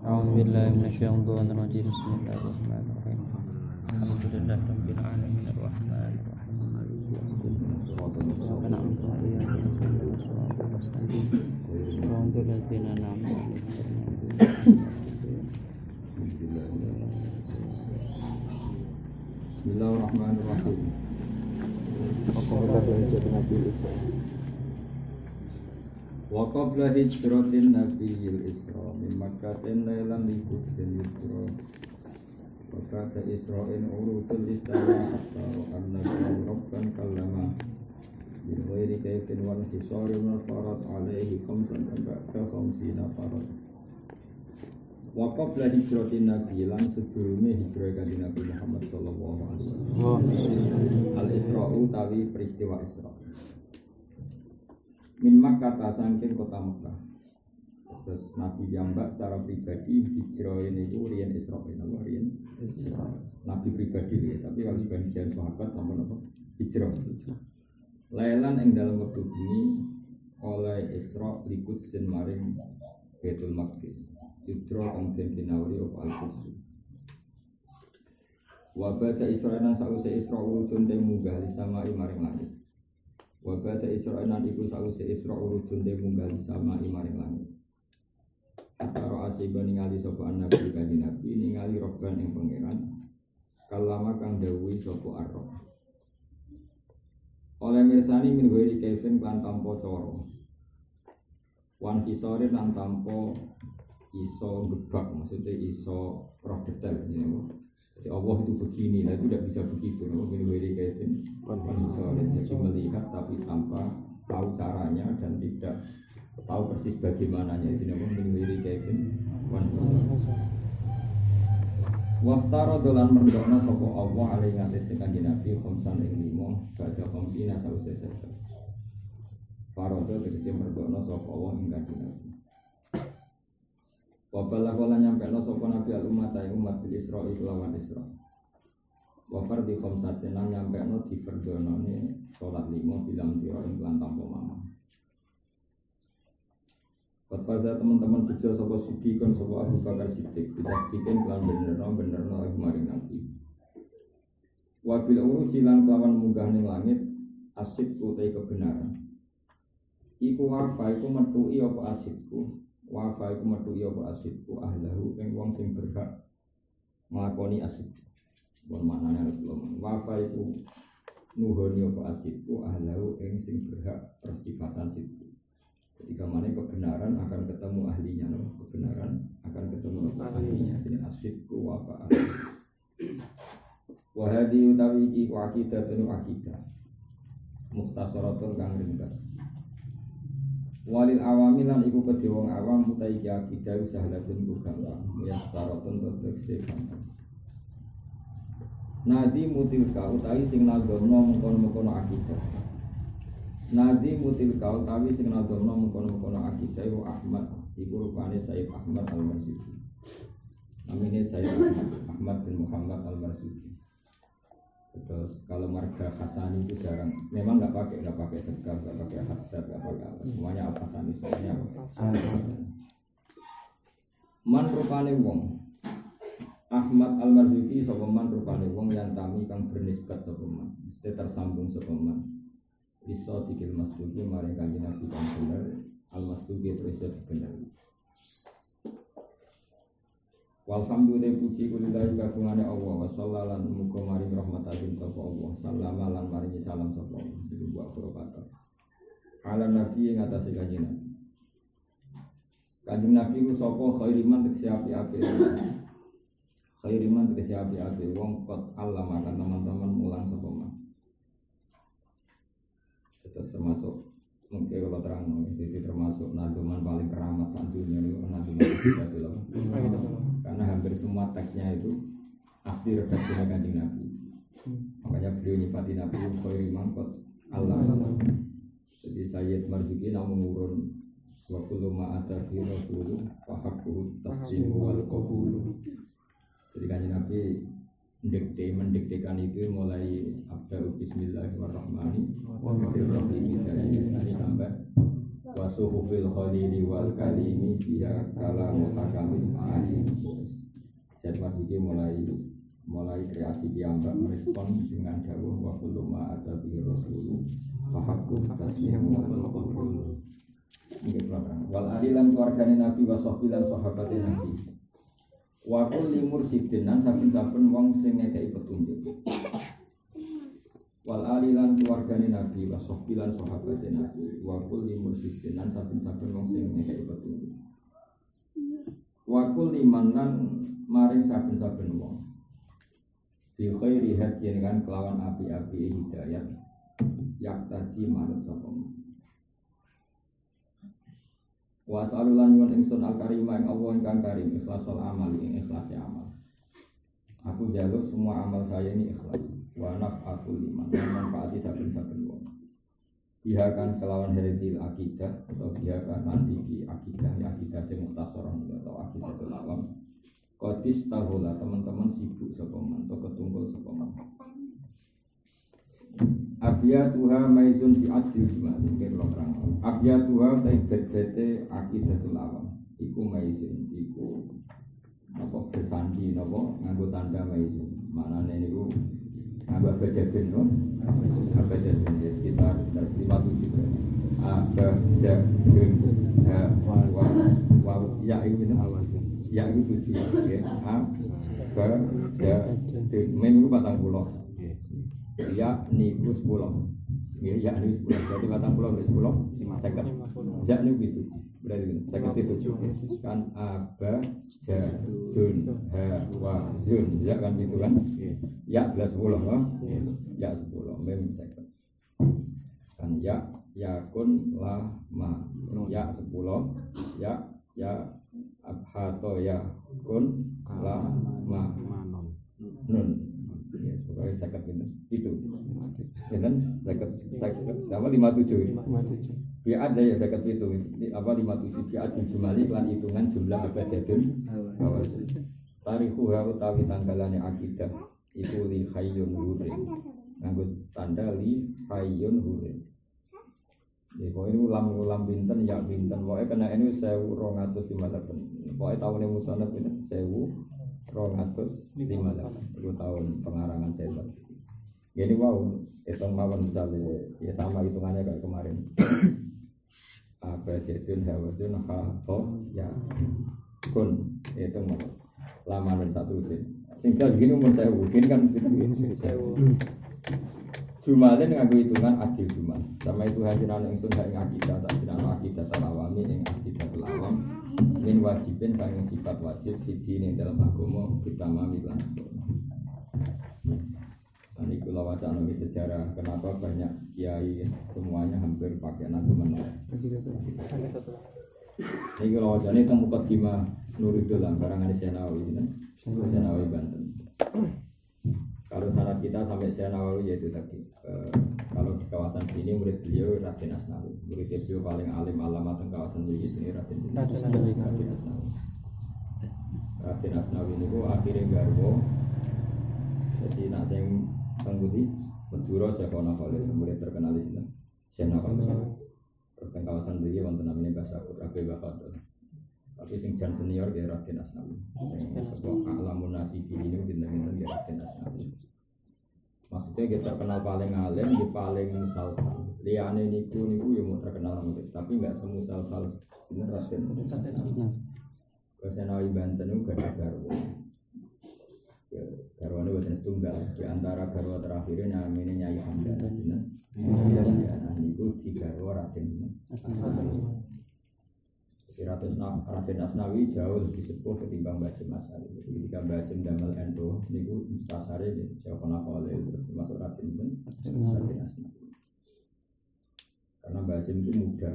A'udzubillahi minasyaitonirrajim. Bismillahirrahmanirrahim. Alhamdulillahi rabbil alamin arrahmanir rahim maliki yaumiddin. Iyyaka na'budu wa iyyaka nasta'in ihdinas mustaqim. Shiratal ladzina an'amta 'alaihim. Bismillahirrahmanirrahim. Wa qabla hijratin nabiyil isra min makkatin lailan li qudsin yusra wa ba'da isra'in urudul istana hatta annahu rabban kallama min ghairi kaifin wal hisari wa farad alaihi khamsan ba'da khamsina farad wa qabla hijratin nabi lan sebelumnya hijrah kanjeng Nabi Muhammad sallallahu alaihi wasallam al isra'u tawi peristiwa isra min Makkah saking kota Makkah. Terus Nabi Yambak secara pribadi hijrah ini itu riyen Isra riyen Isra. Nabi pribadi ya, tapi kalau sebagian sahabat sampun apa? Hijrah. Lailan ing dalam wektu bengi oleh Isra likut sin maring Baitul Maqdis. Hijrah kang den dinawari apa Al-Quds. Wa ba'da Isra nang sause Isra urutun te munggah li samai maring langit. Wa ba'da Isra'an iku sause Isra' urujun de munggah sama maring langit. Karo asiba ningali sapa nabi kanjeng Nabi ningali roban ing pangeran. Kalama kang dawuhi sapa Ar-Rabb. Oleh mirsani min ghairi kaifin lan tanpa cara. Wan kisore lan tanpa iso gebak, maksudnya iso roh detail jenenge. Jadi Allah itu begini, nah itu tidak bisa begitu. Kalau ini kayak ini, jadi melihat tapi tanpa tahu caranya dan tidak tahu persis bagaimananya. Jadi Allah ini kayak ini. Waftaro dolan merdona sopo Allah alaihi ngatasi kanjeng Nabi khamsan ing limo baca khamsina sausé sesa. Farodo tegese merdona sopo Allah ing kanjeng Nabi. Wabala kala nyampekno sapa nabi al-umat ae umat bil Isra lawan Isra. Wa fardhi khamsatin lan nyampekno diperdonone salat 5 bilang tiro ing lan tanpa mama. Pada teman-teman bejo sapa Siddiqon sapa Abu Bakar Siddiq dipastikan lan benerno aku maring nabi. Wa bil uruji lan kelawan munggah ning langit asik utai kebenaran. Iku wafa iku metuki apa asikku. Wafa iku metu ya apa asidku ahlahu ing wong sing berhak nglakoni asid. Bon maknane lho. Wafa iku nuhoni apa asidku ahlahu ing sing berhak persifatan sidku. Ketika mana kebenaran akan ketemu ahlinya, kebenaran akan ketemu ahlinya. Jadi asidku wafa. Wa hadhi utawi iki aqidatun aqidah. Mukhtasaratun kang ringkas. Walil awamilan iku kedhe wong awam utawi iki akidah sahlatun gampang muyasaratun tegese gampang. Nadi mutilka utawi sing nadomno mengkono-mengkono akidah. Nadi mutilka utawi sing nadomno mengkono-mengkono akidah wa Ahmad iku rupane Sayyid Ahmad Al-Marsudi. Namine Sayyid Ahmad bin Muhammad Al-Marsudi. Terus kalau marga Hasani itu jarang, memang nggak pakai segaf, nggak pakai haddad, nggak pakai apa, semuanya Al-Hasani, semuanya Al-Hasani. Man rupane wong Ahmad Al-Marzuki sapa man rupane wong yang tami kang bernisbat sapa man, mesti tersambung sapa man. Iso dikil masduki maring kanjeng Nabi kang bener, Al-Masduki terus bener. Walhamdulillah puji kulillahi kagungane Allah wa sallalan muga maring rahmatatin sapa Allah sallama lan maringi salam sapa Allah iki buat kata ala nabi ing atase kanjeng Nabi. Kanjeng Nabi ku sapa khairiman tegese api-api khairiman tegese api-api wong kot Allah makan teman-teman mulang sapa man. Terus termasuk mungkin kalau terang itu termasuk naduman paling keramat santunya itu naduman itu karena hampir semua teksnya itu asli redaksinya kanjeng Nabi. Makanya beliau nyifati Nabi khairiman kot Allah. Jadi Sayyid Marzuki namun urun wa kullu ma atafi rasul fa haqqu tasdiqu wal qabul. Jadi kanjeng Nabi mendiktekan itu mulai abda'u bismillahirrahmanirrahim dari sampai wasuhu fil khalili wal kalimi dia kala mutakamil ali. Sermat iki mulai kreasi piyambak merespon dengan dawuh wa kullu ma ada bi rasul fahaqqu taslimu wal alilan keluargane nabi wa sahbilan sahabate nabi wa kulli mursidin lan saben-saben wong sing ngekeki petunjuk wal alilan keluargane nabi wa sahbilan sahabate nabi wa kulli mursidin lan saben-saben wong sing ngekeki petunjuk wa kulli manan maring saben-saben wong bi khairi hadin kan kelawan api-api hidayah yak tadi manut sapa wa salulan nyuwun ingsun al-karimah ing Allah ingkang karim ikhlasul amal ing ikhlase amal aku njaluk semua amal saya ini ikhlas wa naf'atul liman manfaati saben-saben wong bihakan kelawan heritil akidah atau bihakan nanti akidah sing mukhtasaran atau akidatul awam kodis tahola teman-teman sibuk sapa man atau ketunggul sapa man abiyatuha maizun fi adil jumlah mungkin kalau terang abiyatuha taibet-bete akidatul awam iku maizun iku apa bersandi apa nganggo tanda maizun maknane niku nganggo bajaden no bajaden ya sekitar 57 abajadun wa ya itu ya itu 7 ya abajadun minggu 40 ya niku 10 ya niku 10 berarti 40 10 50 ya niku gitu berarti 57 kan aba jadun wa zun ya kan gitu kan ya jelas 10 loh ya 10 mem 50 kan ya yakun lama ya 10 ya abhato ya kun lama nun ya pokoknya sakit itu kan sakit sama 57 biar ada ya sakit itu apa 57 biar jumlah lan hitungan jumlah abjadun tarihu utawi tanggalannya akidah itu li hayyun hurin nganggo tanda li hayyun hurin ya kok ini ulam binten ya binten pokoknya kena ini 1258 pokoknya tahunnya musonab ini 1258 itu tahun pengarangan setan jadi wow hitung mawon misalnya ya sama hitungannya kayak kemarin apa jadun hawajun hato ya kun itu mau lamaran satu sehingga begini umur saya mungkin kan jumlahnya dengan hitungan adil jumlah sama itu hadiran yang sudah yang akidah tak jiran akidah terlawami yang akidah terlawam min wajibin sang sifat wajib sidi yang dalam agama kita mamilah. Ini kalau wacana ini sejarah kenapa banyak kiai semuanya hampir pakai agama. Ini kalau wacana itu mukadimah Nuridul barangan Senawi Senawi Banten. Kalau syarat kita sampai Senawi yaitu tadi kalau di kawasan sini murid beliau Raden Asnawi, murid beliau paling alim alamat di kawasan beliau sini Raden Asnawi. Raden Asnawi itu akhirnya garwo, jadi nak sing tangguti Madura Syekhona Khalil murid terkenal di sini Senawi. Terus di kawasan beliau wonten namanya Basakur Abe Bafatul. Tapi sing jan senior dia Raden Asnawi. Sebab alamun nasibi ini bintang-bintang dia Raden Asnawi. Maksudnya kita terkenal paling alim, dia paling musalsal. Liane niku ya mau terkenal murid, tapi nggak semusalsal bener Raden Asnawi. Senawi Banten itu gak ada garwa. Garwa ini buatan setunggal. Di antara garwa terakhirnya namanya Nyai Hamdan. Nah niku di garwa Raden Asnawi. Raden Asnawi jauh lebih sepuh ketimbang Basim Asari. Ketika Basim damel endo, niku mustasari Syekhona Khalil terus masuk Raden Asnawi. Karena Basim itu muda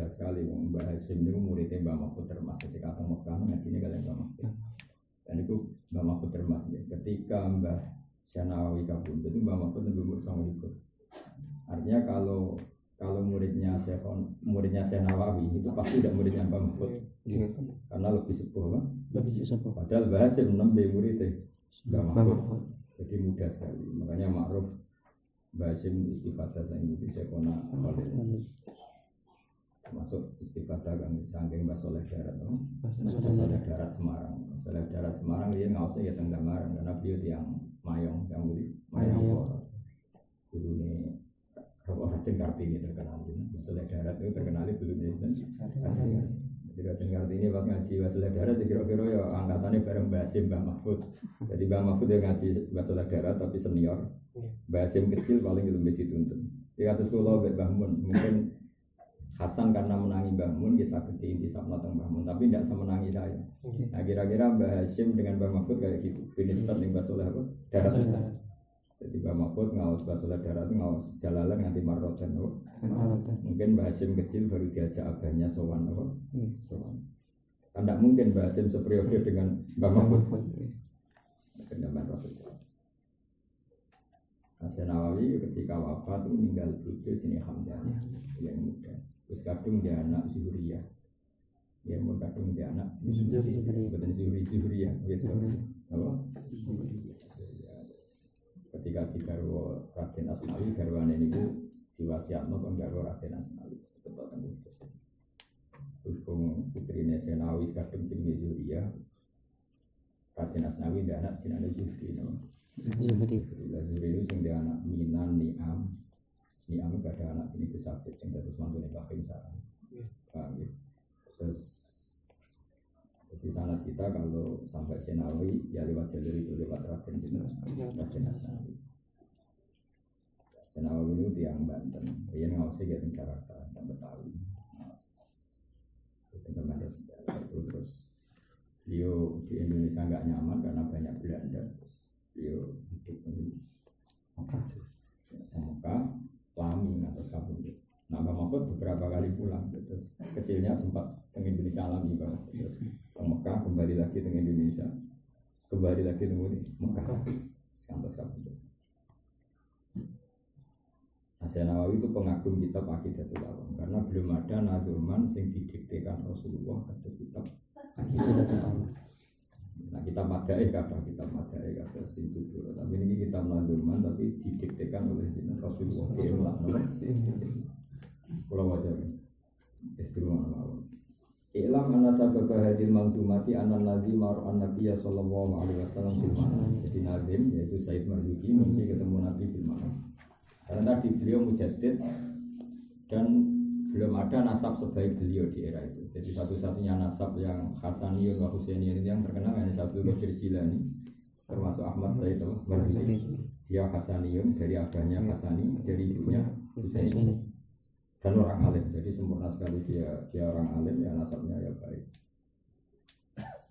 sekali. Basim itu muridnya Mbah Mahfud Termas ketika ke Mekah ngajinya kalian Mbah Mahfud. Dan itu Mbah Mahfud Termas ya. Ketika Mbah Senawi kabur itu Mbah Mahfud lebih umur sama ikut. Artinya kalau muridnya Syekh Nawawi itu pasti tidak muridnya Mbah Mahfud karena lebih sepuh kan? Lebih sepuh. Padahal Basim nembe muridnya Mbah Mahfud, jadi muda sekali. Makanya makruf Basim istifadah saya itu Syekhona Khalil. termasuk istifadah kami saking Mbah Soleh Darat, Mbah Soleh Darat Semarang. Soleh Darat Semarang dia ngausnya ya tengah Semarang karena beliau yang Mayong, yang Wuli Mayong. Dulu ini orang Kartini terkenal, Mbah Soleh Darat itu terkenal dulu ini. Jadi Raden Kartini pas ngaji Mbah Soleh Darat, kira-kira ya angkatannya bareng Mbah Hasyim, Mbah Mahfud. Jadi Mbah Mahfud dia ngaji Mbah Soleh Darat tapi senior. Mbah Hasyim kecil paling lebih dituntun. Di atas sekolah Mbah Mun mungkin Hasan karena menangi Mbah Mun, kisah kecil kisah penonton Mbah Mun, tapi tidak semenangi saya. Nah kira-kira Mbah Hasyim dengan Mbah Mahfud kayak gitu. Ini seperti Mbah Soleh apa? Darat. Jadi Mbah Mahfud ngawas Mbah Soleh Darat, ngawas Jalalan nganti Marroten. Mungkin Mbah Hasyim kecil baru diajak abahnya sowan apa? Sowan. Tidak mungkin Mbah Hasyim superior dengan Mbah Mahfud. Kenyaman Rasulullah. Nah, Nawawi ketika wafat itu meninggal bucu jenis Hamzah yang muda. Terus kadung dia anak Zuhriyah. Dia mau kadung dia anak bukan Zuhriyah. Apa? Ketika digarwa Raden Asnawi, garwane niku diwasiatno kok garwa Raden Asnawi. Berhubung putrine Senawi kadung jenis Zuhriyah. Raden Asnawi dia anak jenenge Zuhriyah. Zuhri itu sing dia anak Minan Niam itu ada anak ini Sakit yang terus mantu nih Bakim Sarang. Terus di sana kita kalau sampai Senawi ya lewat jalur itu lewat Raden Asnawi. Senawi itu tiang Banten, dia ngawasi dia Jakarta dan Betawi. Terus beliau di Indonesia nggak nyaman karena banyak Belanda. Beliau hidup di Mekah, Lami atau Kabul. Nah, Mbah Mahfud beberapa kali pulang. Terus kecilnya sempat ke Indonesia alami banget. Ke Mekah, kembali lagi ke Indonesia, kembali lagi ke Mekah, sampai Kabul. Nah, Nawawi itu pengagum kitab Aqidatul Awam karena belum ada nazuman yang didiktekan Rasulullah atas kitab Aqidatul Awam. Nah kita madai kata Sintu Duro, tapi ini kita nazuman tapi didiktekan oleh Rasulullah. Kalau wajar, istimewa. Ilam anna sababa hadil manzumati anna nazim mar'an Nabiya sallallahu alaihi wasallam fil manam. Jadi nazim yaitu Said Marzuki mesti ketemu Nabi fil manam. Karena tadi beliau mujaddid dan belum ada nasab sebaik beliau di era itu. Jadi satu-satunya nasab yang Hasaniyun wa Husainiyun yang terkenal hanya Abdul Qadir Jilani, termasuk Ahmad Said Marzuki. Dia Hasaniyun dari abahnya Hasani, dari ibunya Husaini. Dan orang alim, jadi sempurna sekali dia orang alim, ya nasabnya ya baik.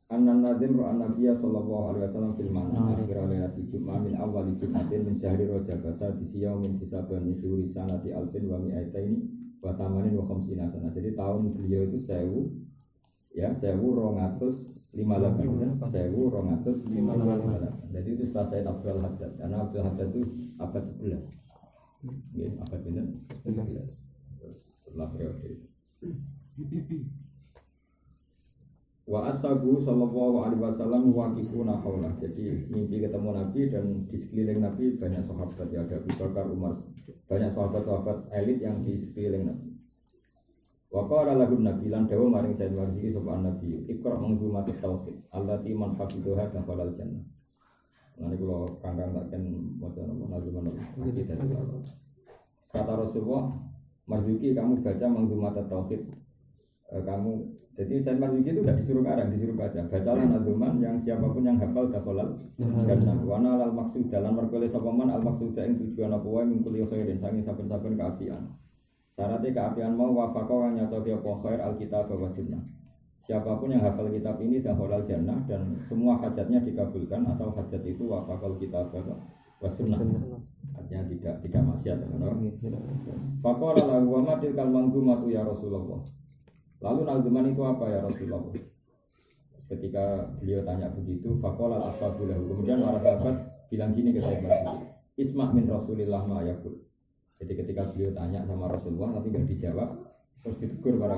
An-Nan Nazim Ru'an Nabiya sallallahu alaihi wasallam fil manam akhir lailatul Jum'ah min awal Jum'atin min syahri Rajab sadisi yaumin hisaban min syuhuri sanati alfin wa mi'ataini wa thamanin wa khamsina sana. Jadi tahun beliau itu 1258. Jadi itu setelah Said Abdul Haddad. Karena Abdul Haddad itu abad 11. Ya, abad 11. Setelah periode itu. Wa ashabu sallallahu alaihi wasallam waqifuna haulah. Jadi mimpi ketemu Nabi dan di sekeliling Nabi banyak sahabat, ya ada Abu Bakar, Umar, banyak sahabat-sahabat elit yang di sekeliling Nabi. Wa qala lahu Nabi lan dawu maring Sayyid Marzuki sapa Nabi, "Iqra manzumat tauhid allati man hafidhaha dakhala jannah." Lan kula kangkang takken maca manzumat tauhid. Kata Rasulullah, Marzuki kamu baca manzumat tauhid. Kamu jadi Sayyid Marzuki itu tidak disuruh ngarang, disuruh baca. Bacalah nazuman yang siapapun yang hafal dakhalal jannah. Wa ana al maksud dalan merkole sapa man al maksud ing tujuan apa wae min kulli khairin saking saben-saben kaapian. Syaratnya keapian mau wafaqah kang nyocoki apa khair alkitab wa sunnah. Siapapun yang hafal kitab ini dakhalal jannah dan semua hajatnya dikabulkan asal hajat itu wafaqal kitab wa sunnah. Artinya tidak maksiat. Faqala lahu wa ma tilkal manzumatu ya Rasulullah. Lalu nazuman itu apa ya Rasulullah? Ketika beliau tanya begitu, faqala ashabulahu. Kemudian para sahabat bilang gini ke Sayyid Marzuki, "Isma' min Rasulillah ma yaqul." Jadi ketika beliau tanya sama Rasulullah tapi enggak dijawab, terus ditegur para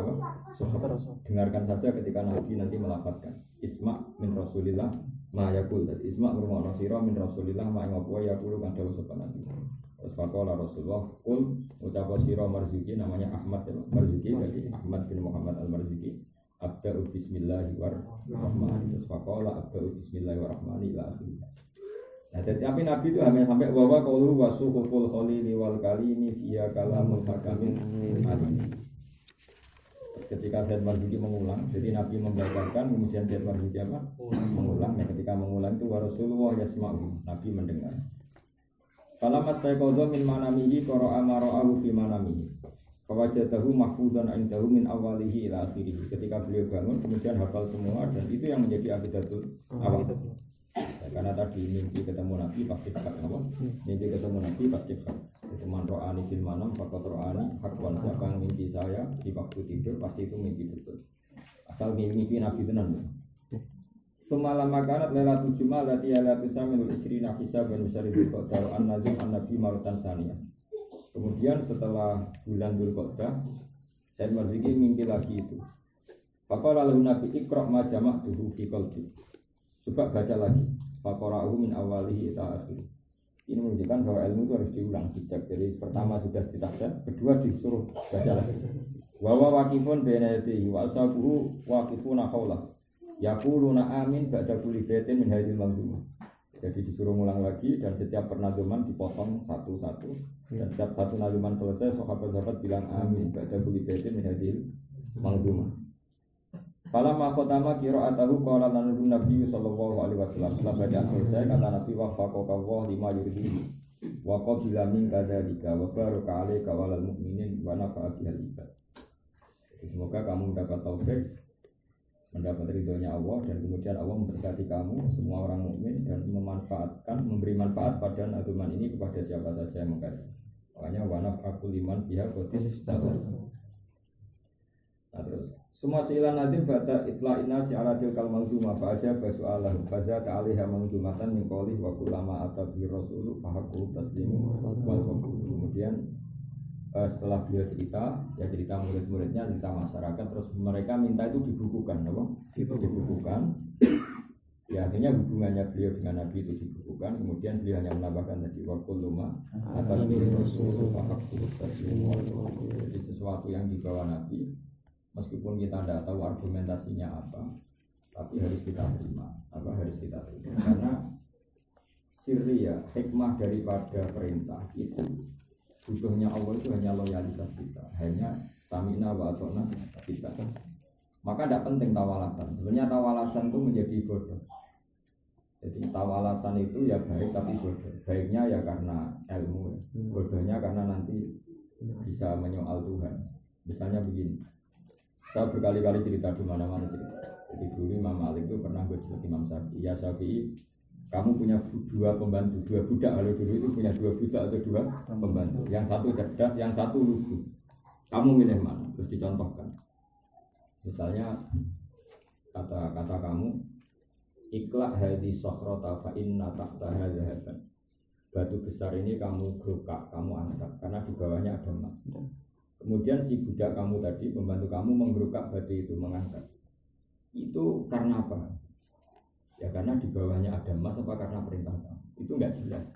sahabat. Dengarkan saja ketika Nabi nanti melafadzkan, "Isma' min Rasulillah ma yaqul." Jadi isma' ngrungokno sira min Rasulillah ma yaqul yaqulu kang dawuh sapa Nabi. Terus faqala Rasulullah kul ucap sira Marzuki namanya Ahmad Marzuki jadi Ahmad bin Muhammad Al-Marzuki abda'u bismillahirrahmanirrahim. Terus faqala abda'u bismillahirrahmanirrahim ila akhir. Nah, tapi Nabi itu hanya sampai bahwa qaulu wasuhuful khalili wal kalimi fiya kalamul hakamin alim. Ketika Sayyid Marzuki mengulang, jadi Nabi membacakan kemudian Sayyid Marzuki mengulang. Nah, ketika mengulang itu wa Rasulullah yasma'u, Nabi mendengar. Kalau mas taiqadha min manamihi qara'a ma ra'ahu fi manamihi. Fawajadahu mahfuzan 'indahu min awalihi ila akhirih. Ketika beliau bangun kemudian hafal semua dan itu yang menjadi aqidatul awam. Karena tadi mimpi ketemu Nabi pasti hak apa? Mimpi ketemu Nabi pasti hak. Itu man ra'ani fil manam faqad ra'ani hakwan. Siapa yang mimpi saya di waktu tidur pasti itu mimpi betul. Asal mimpi Nabi tenan. Semalam makanat lailatul jumal lati alatu saminul isrina hisaban bisyaril qadar an-najm an-nabi maratan saniyah. Kemudian setelah bulan Dzulqa'dah Sayyid Marzuki mimpi lagi itu. Faqala lahu Nabi iqra' ma jama'tuhu fi qalbi. Coba baca lagi. Faqara'uhu min awalihi ila akhir. Ini menunjukkan bahwa ilmu itu harus diulang dicek. Jadi pertama sudah ditafsir, kedua disuruh baca lagi. Wa waqifun baina yadayhi wa ashabuhu waqifuna haulah. Yaquluna amin ba'da kulli baitin min hadhil manzumah. Jadi disuruh ulang lagi dan setiap pernazuman dipotong satu-satu dan setiap satu nazuman selesai sahabat-sahabat bilang amin ba'da kulli baitin min hadhil manzumah. Falamma khatama qira'atahu qala Nabi sallallahu alaihi wasallam setelah bacaan selesai kata Nabi waffaqaka Allah lima yuridihi wa qabila min kadzalika wa baraka 'alaika wa lil mu'minin wa nafa'a bihal ibad. Semoga kamu mendapat taufik, mendapat ridhonya Allah dan kemudian Allah memberkati kamu semua orang mukmin dan memberi manfaat pada agama ini kepada siapa saja yang mengkaji. Makanya wanaf aku liman pihak kotis status. Nah, terus semua silan nadim bata itla'ina si ala tilkal manzumah fa aja basu'alah faza ta'aliha manzumatan min qawlih wa kullama atabi rasulu fahaqqu taslimu wal qabul. Kemudian setelah beliau cerita murid-muridnya, cerita masyarakat, terus mereka minta itu dibukukan, apa? Dibukukan. Ya artinya hubungannya beliau dengan Nabi itu dibukukan. Kemudian beliau hanya menambahkan tadi wa kullama atabi rasulu fahaqqu taslimu wal qabul. Jadi sesuatu yang dibawa Nabi meskipun kita tidak tahu argumentasinya apa, tapi harus kita terima. Karena sirri ya, hikmah daripada perintah itu butuhnya Allah itu hanya loyalitas kita, hanya sami'na wa ata'na kita. Maka tidak penting tawalasan. Sebenarnya tawalasan itu menjadi bodoh. Jadi tawalasan itu ya baik tapi bodoh. Baiknya ya karena ilmu, bodohnya karena nanti bisa menyoal Tuhan. Misalnya begini. Saya berkali-kali cerita di mana-mana cerita. Jadi dulu Imam Malik itu pernah bercerita Imam Syafi'i. Ya Syafi'i, kamu punya dua pembantu, dua budak. Kalau dulu itu punya dua budak atau dua pembantu. Yang satu cerdas, yang satu lugu. Kamu milih mana? Terus dicontohkan. Misalnya kata kamu, ikhla hadhi sokhrota fa inna tahtaha zahaban. Batu besar ini kamu gerukak, kamu angkat karena di bawahnya ada emas. Kemudian si budak kamu tadi, pembantu kamu menggerukak batu itu, mengangkat. Itu karena apa? Ya karena di bawahnya ada emas apa karena perintah kamu? Itu enggak jelas.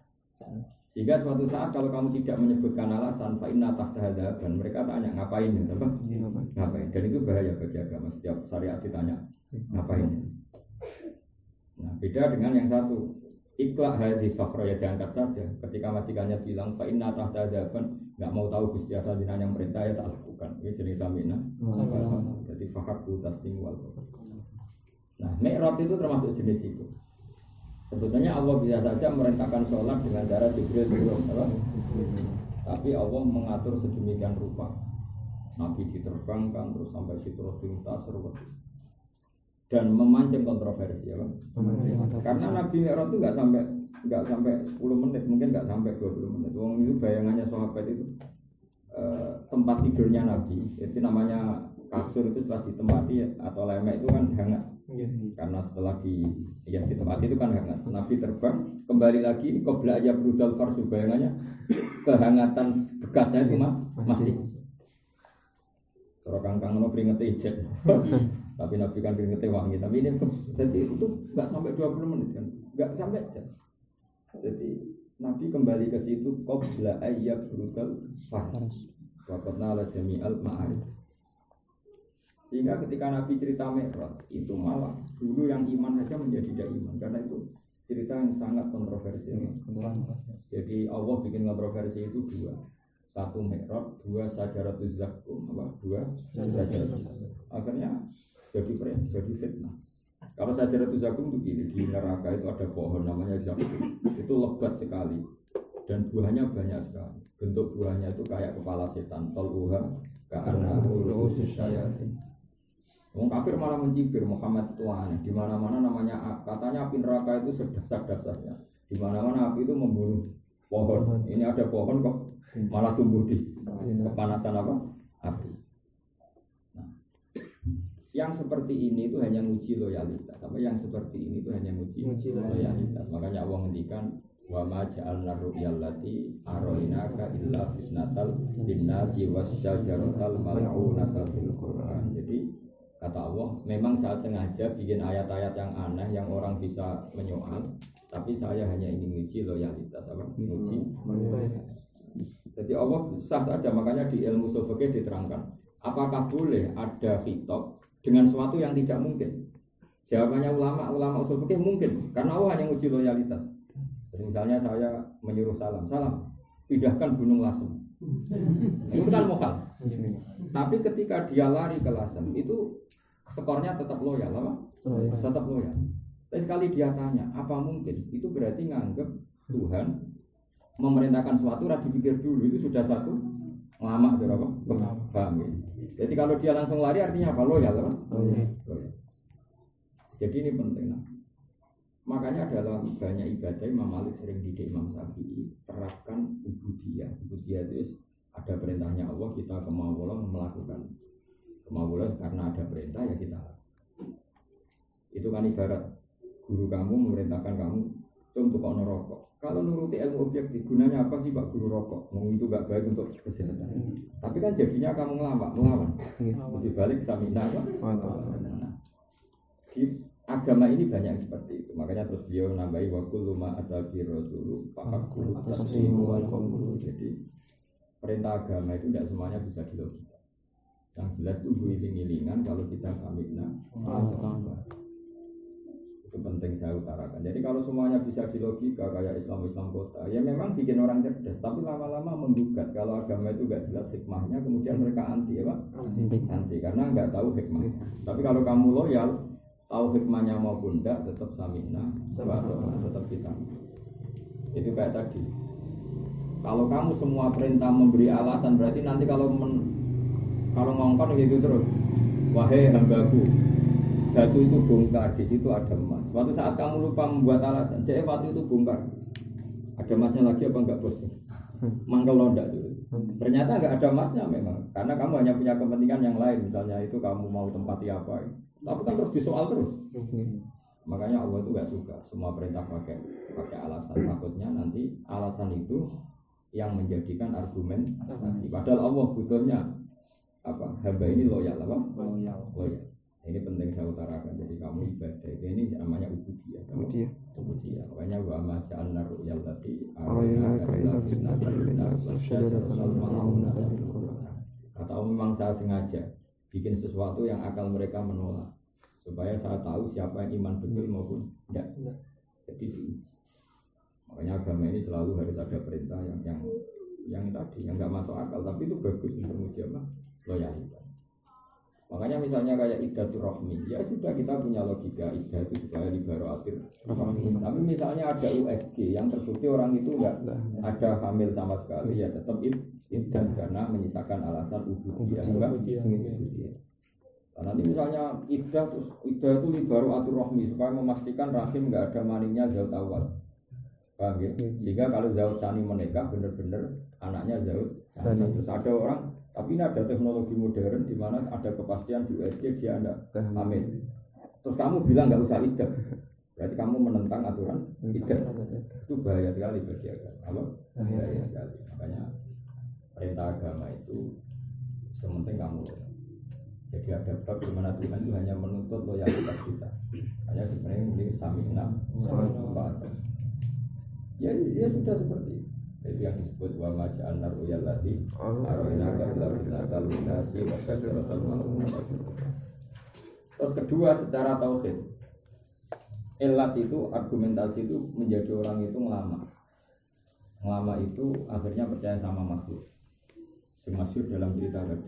Sehingga suatu saat kalau kamu tidak menyebutkan alasan fa inna tahtaha zahaban, mereka tanya ngapain ya, apa? Ngapain? Dan itu bahaya bagi agama. Setiap syariat ditanya ngapain. Nah, beda dengan yang satu. Ikhla hadhi safra ya diangkat saja. Ketika majikannya bilang fa inna tahta zaban, enggak mau tahu Gusti Allah yang perintah ya tak lakukan. Ini jenis samina. Jadi fahaqqu taslim wal. Nah, mi'raj itu termasuk jenis itu. Sebetulnya Allah bisa saja merintahkan sholat dengan cara Jibril turun, tapi Allah mengatur sedemikian rupa. Nabi diterbangkan terus sampai Sidratul Muntaha dan memancing kontroversi ya, karena Nabi Mi'raj itu nggak sampai 10 menit, mungkin nggak sampai 20 menit. Wong itu bayangannya sahabat itu tempat tidurnya Nabi, itu namanya kasur itu setelah ditempati atau lemek itu kan hangat, karena setelah ditempati itu kan hangat. Nabi terbang kembali lagi qabla ya brudal farsu, bayangannya kehangatan bekasnya itu masih. Kalau kangkang no peringati ijek. Tapi Nabi kan peringati wangi. Tapi ini jadi itu nggak sampai 20 menit kan, nggak sampai jam. Jadi Nabi kembali ke situ qabla ayyab rukal faras waqatna ala jami'al ma'arif. Sehingga ketika Nabi cerita Mi'raj itu malah dulu yang iman saja menjadi tidak iman karena itu cerita yang sangat kontroversial. Jadi Allah bikin kontroversi itu dua. Satu Mi'raj, dua Sajaratuz Zakum, dua Sajaratuz. Akhirnya jadi fitnah. Kalau Sajaratuz Zakum itu gini, di neraka itu ada pohon namanya zakum. Itu lebat sekali dan buahnya banyak sekali. Bentuk buahnya itu kayak kepala setan, toluha karena ru'usus syayatin. Wong kafir malah mencibir Muhammad itu aneh. Di mana-mana namanya katanya api neraka itu sedasar-dasarnya. Di mana-mana api itu membunuh pohon. Ini ada pohon kok malah tumbuh di kepanasan apa? Api. Nah, yang seperti ini itu hanya nguji loyalitas. Apa yang seperti ini itu hanya nguji loyalitas. Makanya Allah ngendikan wa ma ja'alna ru'yal lati arainaka illa fitnatal linnasi wasyajaratal mal'unata fil Qur'an. Jadi kata Allah, memang saya sengaja bikin ayat-ayat yang aneh yang orang bisa menyoal, tapi saya hanya ingin nguji loyalitas, nguji. Jadi Allah sah saja, makanya di ilmu ushul fikih diterangkan, apakah boleh ada khitab dengan sesuatu yang tidak mungkin? Jawabannya ulama ushul fikih mungkin, karena Allah hanya nguji loyalitas. Jadi misalnya saya menyuruh salam, pindahkan Gunung Lasem. Itu kan mokal. Tapi ketika dia lari ke Lasem, itu skornya tetap loyal, tetap loyal. Tapi sekali dia tanya, apa mungkin? Itu berarti nganggep Tuhan memerintahkan sesuatu, harus dipikir dulu. Itu sudah satu lama, paham ya? Jadi kalau dia langsung lari artinya apa? Loyal, loyal. Jadi ini penting. Makanya dalam banyak ibadah Imam Malik sering didik Imam Syafi'i terapkan ubudiyah. Ubudiyah itu ada perintahnya Allah, kita kemauan melakukan. Kemauan karena ada perintah ya kita. Itu kan ibarat guru kamu memerintahkan kamu untuk rokok. Kalau nuruti ilmu objektif gunanya apa sih Pak guru rokok? Itu gak baik untuk kesehatan. Tapi kan jadinya kamu melawan. Di balik samina apa? Di agama ini banyak seperti itu. Makanya terus beliau nambahi wa kullu ma atabi rasulu faqul taslimu wal qabul. Jadi perintah agama itu tidak semuanya bisa dilogika. Yang jelas itu giling-gilingan kalau kita samina. Itu penting saya utarakan. Jadi kalau semuanya bisa dilogika kayak Islam kota, ya memang bikin orang cerdas. Tapi lama-lama menggugat kalau agama itu nggak jelas hikmahnya, kemudian mereka anti, anti karena nggak tahu hikmahnya. Tapi kalau kamu loyal, tahu hikmahnya maupun tidak, tetap samina, tetap kita. Itu kayak tadi. Kalau kamu semua perintah memberi alasan, berarti nanti kalau ngongkon gitu terus, wahai hambaku, batu itu bongkar, di situ ada emas. Suatu saat kamu lupa membuat alasan, jadi batu itu bongkar, ada emasnya lagi apa enggak bosnya? Mangkel londak dulu. Ternyata enggak ada emasnya memang, karena kamu hanya punya kepentingan yang lain, misalnya itu kamu mau tempati apa. Tapi kan terus disoal terus. Makanya Allah itu enggak suka semua perintah pakai alasan. Takutnya nanti alasan itu yang menjadikan argumen. Padahal Allah butuhnya apa? Hamba ini loyal apa? Loyal. Ini penting saya utarakan. Jadi kamu ibadah itu ini namanya ubudiyah. Ubudiyah. Makanya wa ma ja'alna ru'yal lati kata memang saya sengaja bikin sesuatu yang akal mereka menolak supaya saya tahu siapa yang iman betul maupun tidak. Jadi makanya agama ini selalu harus ada perintah yang tadi yang nggak masuk akal, tapi itu bagus untuk menguji apa? Loyalitas. Makanya misalnya kayak iddatul rahmi, ya sudah kita punya logika iddah itu supaya liberatir. Tapi misalnya ada USG yang terbukti orang itu nggak ada hamil sama sekali, ya tetap iddah karena menyisakan alasan ubudiyah. Nanti misalnya iddah itu liberatir rahmi supaya memastikan rahim nggak ada maninya zaut awal. Paham ya? Sehingga kalau zaut sani menikah benar-benar anaknya zaut sani. Terus ada orang, tapi ini ada teknologi modern di mana ada kepastian di USG dia tidak hamil. Terus kamu bilang nggak usah iddah, berarti kamu menentang aturan iddah. Itu bahaya sekali bagi agama. Bahaya sekali. Makanya perintah agama itu sementing kamu. Jadi ada bab di mana Tuhan itu hanya menuntut loyalitas kita. Hanya sebenarnya mungkin samina. Ya sudah seperti itu. Itu yang disebut wa ma ja'alna ru'yallati arina qabla nasi wa syajaratal mal'unah. Terus kedua secara tauhid. Ilat itu argumentasi itu menjadi orang itu ngelama. Ngelama itu akhirnya percaya sama makhluk. Semasyhur dalam cerita tadi.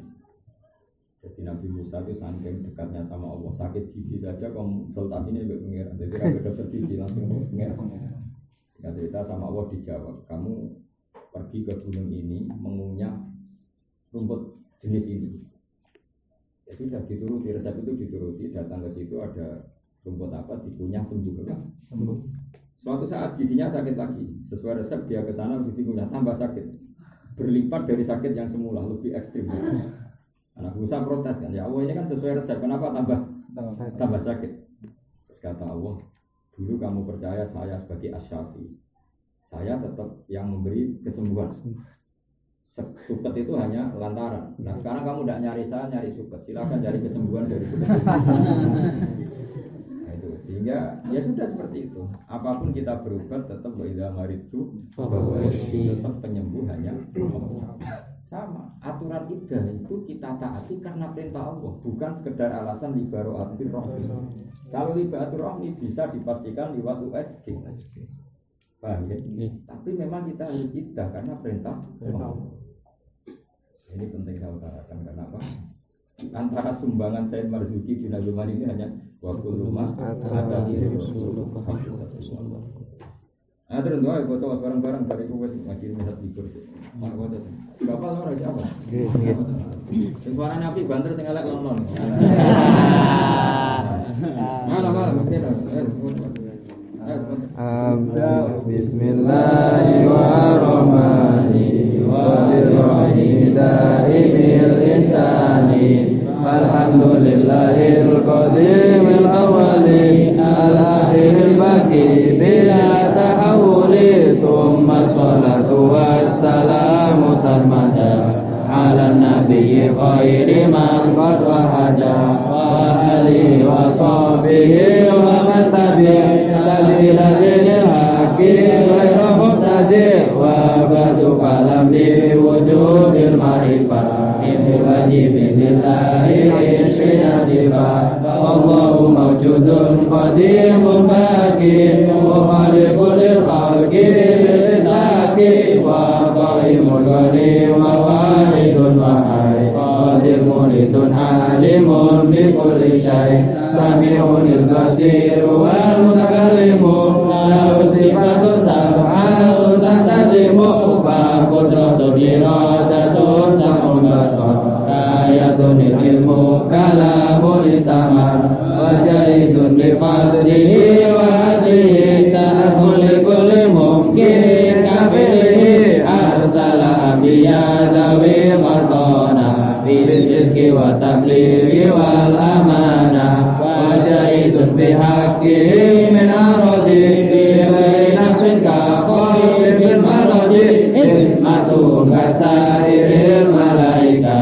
Jadi Nabi Musa itu saking dekatnya sama Allah, sakit gigi saja konsultasinya juga pengiran. Jadi kalau dapat gigi langsung pengiran. Jika cerita sama Allah dijawab, kamu pergi ke gunung ini mengunyah rumput jenis ini. Jadi sudah dituruti, resep itu dituruti, datang ke situ ada rumput apa dikunyah sembuh kan? Sembuh. Suatu saat giginya sakit lagi, sesuai resep dia ke sana dikunyah tambah sakit, berlipat dari sakit yang semula, lebih ekstrim. Anak Musa protes kan, ya Allah ini kan sesuai resep, kenapa tambah sakit? Terus kata Allah, dulu kamu percaya saya sebagai Asy-Syafi. Saya tetap yang memberi kesembuhan. Suket itu hanya lantaran. Nah sekarang kamu tidak nyari saya, nyari suket. Silakan cari kesembuhan dari suket. Nah, itu sehingga ya sudah seperti itu. Apapun kita berobat tetap bahwa maritu bahwa tetap penyembuhannya sama. Aturan idah itu kita taati karena perintah Allah, bukan sekedar alasan libaratul rahmi. Kalau libaratul rahmi bisa dipastikan lewat USG. Paham ya? Tapi memang kita harus idah karena perintah Allah. Ini penting saya utarakan karena apa? Antara sumbangan Sayyid Marzuki di Najuman ini hanya waktu rumah ada di Rasulullah. Nah terus doa ibu coba bareng-bareng dari ibu ngaji misal libur. Mak wadah. Bapak orang siapa? Suara Nabi banter sing elek lon-lon. Malah kita. Bismillahirrahmanirrahim. Daimil insani alhamdulillahil qadimil awwali al-akhiril baqi bila tahawuli thumma salatu wassalamu sarmada ala nabiyyi khairi man qad wahada wa alihi wa sahbihi wa man tabi'a sabila dinil haqqi ghairu muhtadi wa ba'du falam bi wujubil ma'rifah inni wajibin lillahi ishina sifat Allahu mawjudun qadimun baqi mukhaliqun lil khalqi lillahi wa qaimun ghani wa wahidun wahai qadir muridun alimun bi kulli syai sami'un basir wal mutakallimu lahu sifatu sab'atun tantadimu fa qudratun iradatun sam'un basar ayatun ilmu kalamun istamar wa jaizun bi fadlihi wa adlihi ta'akul kulli mumkin kafilihi arsala anbiya dawi fatona bisidki wa tablighi wal amanah wa jaizun bi haqqihi min aradi bi ghairi nafsin ka khair bil maradi ismatu kasairil malaika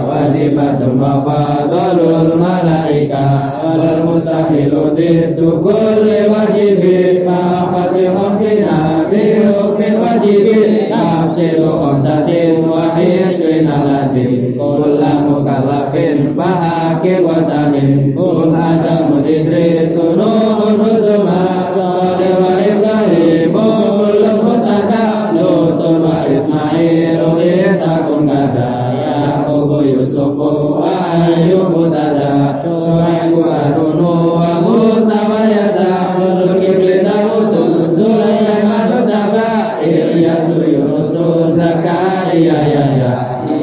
wajibatun wa fadlul malaika wal mustahilu dittu kulli wajibi fa fatihum sina bi hukmin wajibi tafsiru khamsatin wa hiswina lazim kullamu kalafin bahaki wa tamin kul adamu idrisu nuhun huduma salih wa ibrahimu kullum mutada lutun wa ismailu isakun kada yaqubu yusufu wa ayyubu tada syuaibu harunu wa musa wa yasa zulkifli dawudu sulaiman taba ilyasu yunusu zakaria yahya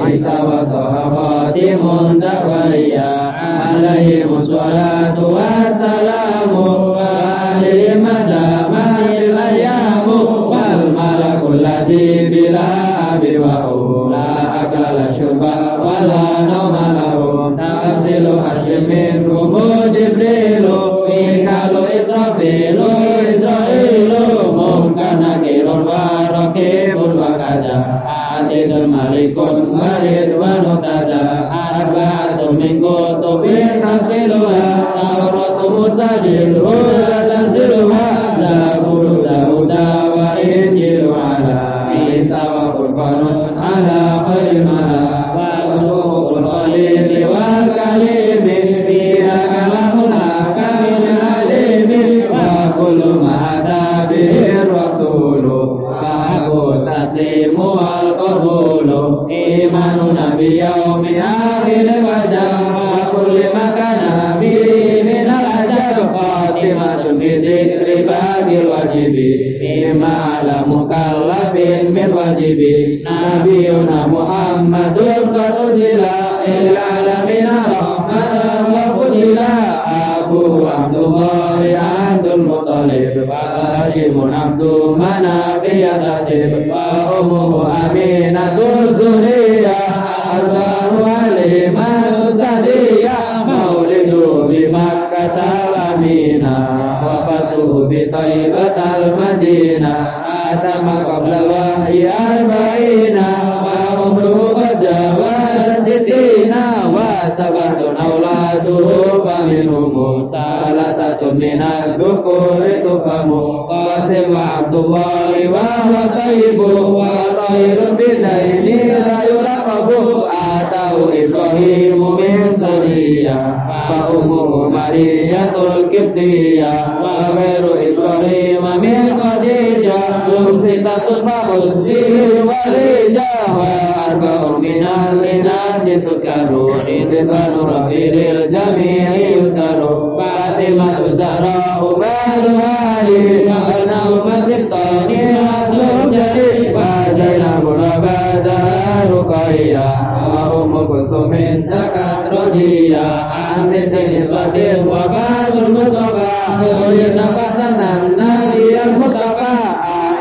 isa wa taha khatimun dawariya alaihimu salatu wassalamu wa alihim adamahil ayamu wal malakul ladhi bila abi wa ula akala syurba wala nauma lahu tasilu hasyimin rumu jibrilu mikalu israfilu israilu mungkana kirun wa rakibun wa kada atidul malikun warid wa nutada arba'atu min kutubin tafsiluha tauratu musadil huda tanziluha zaburu dauda wa injil ba'dil wajibi mimma ala mukallafin min wajibi nabiyuna Muhammadun qad ursila lil alamin rahmatan wa fudila Abu Abdullah Abdul Muttalib Hashimun Abdu Manafiyat Tasib wa ummuhu Aminatul Zuriyah Ardahu Halimatu Sadiyah Maulidu bi Makkah al-Aminah Wafatuhu bi Thaibatal Madinah Atama qabla al-wahyi arba'ina wa umruhu qad jawaza sittina wa sabatun auladuhu faminhum salah satu minal dhukuri tufamu Qasim wa Abdullah wa huwa thayyibu wa tayyirun bidaini la yuraqabu atau Ibrahimu min Suriyah wa ummuhu Mariyatul Qibtiyah wa ghairu Ibrahim min Khadijah sitatun faqud bihi walijah wa arba'un minal linasi tukaru idhanu rabbil jami'i yukaru Fatimah Zahra Ubadu Ali Ma'anau Masibtani Aslum Jadi Wa Zainabul Abada Ruqayyah Wa Ummu Kulsumin Zakat Rodiyah Antis Nisbatin Wafatul Mustafa Khulina Fatanan Nabiyan Mustafa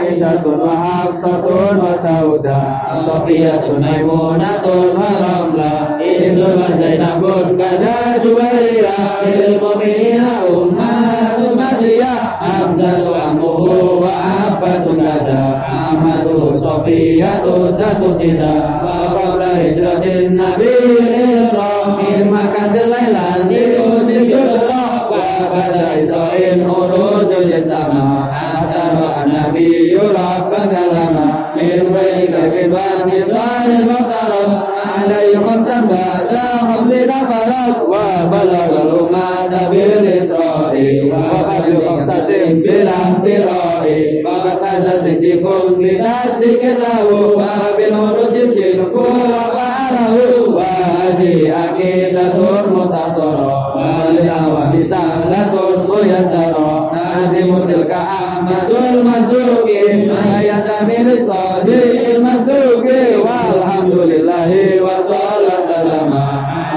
Aisyatun wa Hafsatun wa Sauda Sofiyatun Maimunatun wa Ramlah Indul wa Zainabun Kada Juwairiyah Ilil mu'minina ummatul madiyah Hamzatu ammuhu wa Abbasun kada Ahmadu Sofiyatun datu tidak Wa qabla hijratin Nabi Isra Min makatil laylan Diusin yudra Wa bada Isra'in urujul jisama Atara Nabi Yurabban kalama Min bayi kafir bani Sa'il Muqtarab Alayhi khamsan ba'da khamsina farad Wa balagal umada bil Isra'i Wa qabli khamsatin bilam tirai Wa qaza siddiqun binasikin lahu Wa bin urujis silku wa ba'alahu Wa hadi akidatun mutasara Wa linawa bisalatun muyasara Nadimu tilka Ahmadul Mansuki Mayata min sadiqil masduki Walhamdulillahi wa salama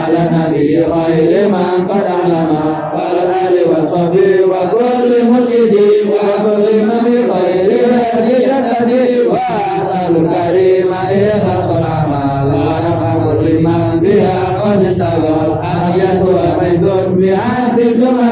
Ala nabi khairi man qad alama Wal ali wa sahbi wa kulli mursyidi Wa kulli man bi khairi hadiyat tadi Wa asalul karima ikhlasul amal Wa nafa kulli man biha qad istaghal Ayatu amaizun bi'atil jumal